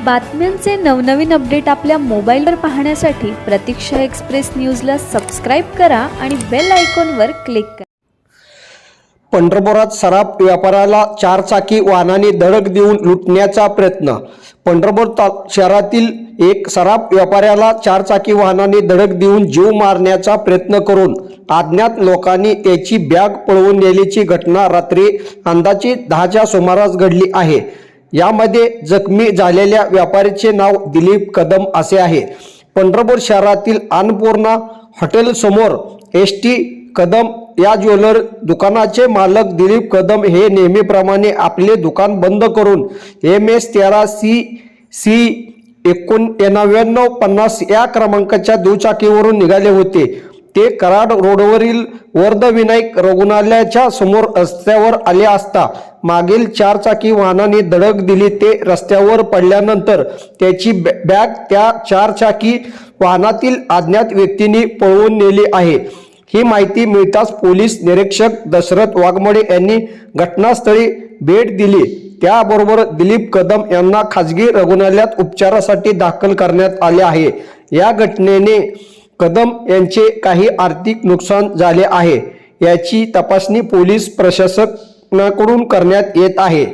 बातम्यांचे नवनवीन अपडेट आपल्या मोबाईलवर पाहण्यासाठी प्रतीक्षा एक्सप्रेस न्यूजला सबस्क्राईब करा आणि बेल आयकॉनवर क्लिक करा। पंढरपुरात सराफ व्यापाऱ्याला चारचाकी वाहनाने धडक देऊन लुटण्याचा प्रयत्न। पंढरपूर शहरातील एक सराफ व्यापाऱ्याला चारचाकी वाहनाने धडक देऊन जीव मारण्याचा प्रयत्न करून अज्ञात लोकांनी त्याची बॅग पळवून नेल्याची घटना रात्री अंदाजे 10च्या सुमारास घडली आहे। यामध्ये जखमी झालेल्या व्यापाऱ्याचे नाव दिलीप कदम असे आहे। पंढरपूर शहरातील अन्नपूर्णा हॉटेल समोर एसटी कदम या ज्वेलर दुकानाचे मालक दिलीप कदम हे नेहमीप्रमाणे आपले दुकान बंद करून MS 13CC 9950 या क्रमांकाच्या दुचाकीवरून निघाले होते। ते कराड रोडवरील वर्धविनायक रुग्णालयाच्या समोर रस्त्यावर आले असता मागील चारचाकी वाहनाने धडक दिली। ते रस्त्यावर पडल्यानंतर त्याची बॅग त्या चारचाकी वाहनातील अज्ञात व्यक्तींनी पळवून नेली आहे। ही माहिती मिळताच पोलीस निरीक्षक दशरथ वाघमोडे यांनी घटनास्थळी भेट दिली। त्याबरोबर दिलीप कदम यांना खाजगी रुग्णालयात उपचारासाठी दाखल करण्यात आले आहे। या घटनेने कदम यांचे काही आर्थिक नुकसान झाले आहे, याची तपासणी पोलीस प्रशासनाकडून करण्यात येत आहे।